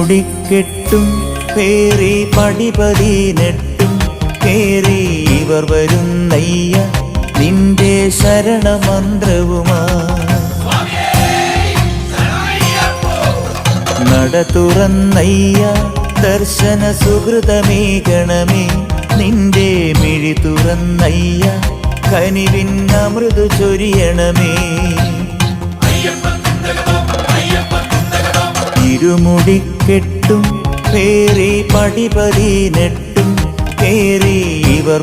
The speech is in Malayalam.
ഇരുമുടിക്കെട്ടും പേറി പടിപതിനെട്ടും കേറി ഇവർ വരുന്നയ്യ നിന്റെ ശരണമന്ത്രവുമാ. നട തുറന്നയ്യ ദർശന സുഹൃതമേകണമേ നിന്റെ മിഴി തുറന്നയ്യ കനിവിൻ അമൃതു ചൊരിയണമേ. ഇരുമുടിക്കെട്ടും പേറി പടിപതിനെട്ടും കേറി ഇവർ